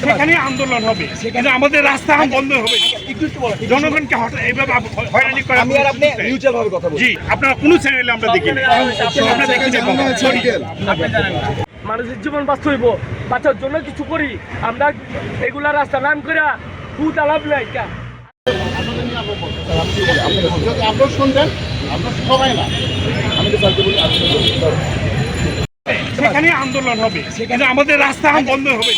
সেখানে আন্দোলন হবে, সেখানে আমাদের রাস্তা বন্ধ হবে। জনগণকে এইভাবে হয়রানি করা আমি আর আপনি মিউচুয়াল ভাবে কথা বলি। জি, আপনারা কোনো চ্যানেলে আমরা দেখিনি, আমরা দেখিনি। মানুষের জীবন বাঁচতে হইব, বাঁচার জন্য কিছু করি আমরা। এগুলা রাস্তা নাম করে ভূত আলাপ নাই কা। আপনারা শুনবেন, আপনার সবাই না। সেখানে আন্দোলন হবে, সেখানে আমাদের রাস্তা বন্ধ হবে।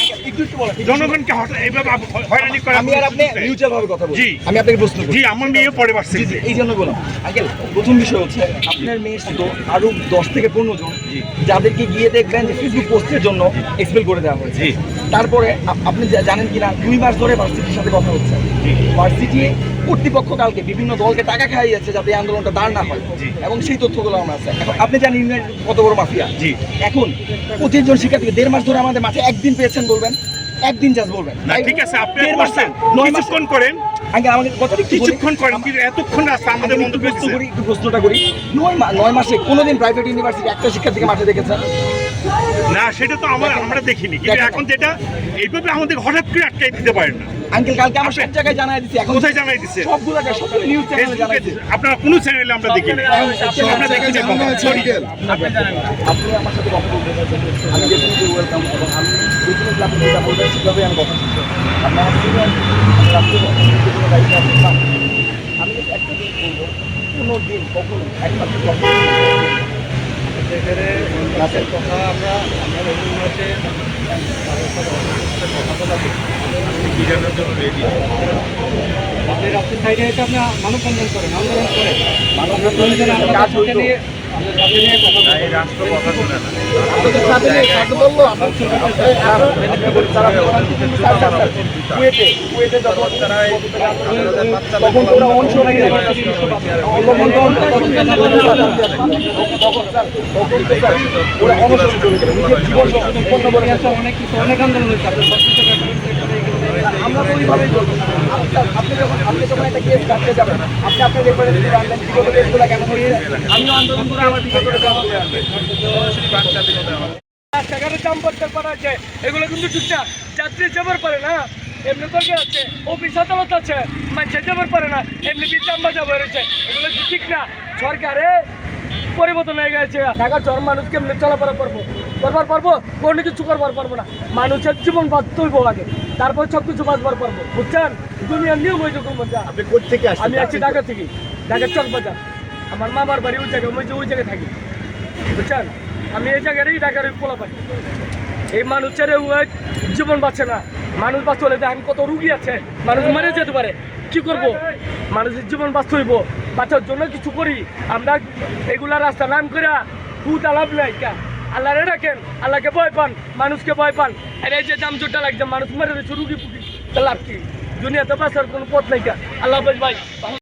জনগণকে এইভাবে হয়রানি করা। আমি আর আপনি মিউচুয়াল ভাবে কথা বলি। জি, আমি আপনাকে প্রশ্ন করি। জি, আমার মেয়ে পরে বাড়ছে। এই জন্য বললাম আঙ্কেল, প্রথম বিষয় হচ্ছে আপনার মেয়ের সাথে আরো 10 থেকে 15 জন যাদেরকে গিয়ে দেখবেন যে ফেসবুক পোস্টের জন্য এক্সপেল করে দেওয়া হয়েছে। তারপরে আপনি জানেন কিনা 2 মাস ধরে ভার্সিটির সাথে কথা হচ্ছে। ভার্সিটি কর্তৃপক্ষ কালকে বিভিন্ন দলকে টাকা খাইয়েছে যাতে এই আন্দোলনটা দাঁড় না হয়, এবং সেই তথ্যগুলো আমরা আছে। এখন আপনি জানেন ইউনাইটেড কত বড় মাফিয়া। এখন 25 জন শিক্ষার্থীকে 1.5 মাস ধরে আমাদের মাঠে একদিন পেয়েছেন বলবেন, একদিন জাস্ট বলবেন। ঠিক আছে, আপনি 9 মাস করেন। আগে আমাকে কথা কিছুক্ষণ করেন, কিন্তু এতক্ষণ রাস্তা আমাদের বন্ধ করে দিচ্ছে। একটু প্রশ্নটা করি, 9 মাসে কোনোদিন প্রাইভেট ইউনিভার্সিটি একটা শিক্ষার্থীকে মাঠে দেখেছেন? না, সেটা তো আমরা দেখিনি। কিন্তু এখন যেটা এইভাবে আমাদের হঠাৎ করে আটকাই দিতে পারেন না। আঙ্কেল কালকে আমার সব জায়গায় জানাই দিচ্ছি। এখন কোথায় জানাই দিচ্ছে? সবগুলো নিউজ চ্যানেলে জানাই দিচ্ছি। আপনারা কোনো চ্যানেলে আমরা দেখিনি, আমরা দেখিনি। আপনি আমার সাথে কথা বলতে চাচ্ছেন, আমি ডেফিনেটলি ওয়েলকাম, এবং আমি ডেফিনেটলি আপনি যেটা বলবেন সেভাবে আমি কথা শুনবো। আপনার কোনো দায়িত্ব আপনি পান। আমি একটা দিন বলবো, কোনো দিন কখনো একমাত্র রাতের কথা আমরা হচ্ছে আপনি রাত্রের সাইডে এটা আপনি মানববন্ধন করেন, আন্দোলন করেন, অনেক কিছু অনেক আন্দোলন হয়েছে। আমরা তো ওইভাবেই বলবো। আপনি যখন একটা কেস কাটতে যাবেন, আপনি আপনার ব্যাপারে আনবেন, বিগত কেসগুলো কেন হয়েছে, আমিও আন্দোলন করে আমার বিগত রাস্তাঘাটে দাম বদল করা আছে, এগুলো কিন্তু ঠিকঠাক যাত্রী যাবার পারে না। এমনি দরকার আছে, অফিস আদালত আছে, মানুষের যাবার পারে না, এমনি দাম বাজা বেড়েছে, এগুলো ঠিক না। সরকারে পরিবর্তন হয়ে গেছে। ঢাকার জ্বর মানুষ কেমনি চলাফেরা করবো কোনো কিছু করবার পারবো না। মানুষের জীবন বাঁচতে হইব আগে, তারপর সব কিছু বাঁচবার পারবো, বুঝছেন? দুনিয়ার নিয়ম ওই রকম। আপনি কোথা থেকে আসছেন? আমি আছি ঢাকা থেকে, ঢাকার চকবাজার। আমার মামার বাড়ি ওই জায়গায়, ওই জায়গায় থাকি, বুঝছেন? আমি এই জায়গারই ঢাকার পোলা পাই। এই মানুষের জীবন বাঁচে না। মানুষ বাঁচতে হলে দেখেন কত রুগী আছে, মানুষ মারা যেতে পারে। কি করব? মানুষের জীবন বাঁচতে হইব, বাঁচার জন্য কিছু করি আমরা। এগুলা রাস্তা নাম করে ভূত আলাপ নাই কা। আল্লাহরে রাখেন, আল্লাহকে ভয় পান, মানুষকে ভয় পান। আর এই যে দাম জোটা লাগছে, মানুষ মারা যাচ্ছে, রুগী পুগি, লাভ কি? দুনিয়াতে বাঁচার কোনো পথ নাই কা। আল্লাহ হাফেজ ভাই।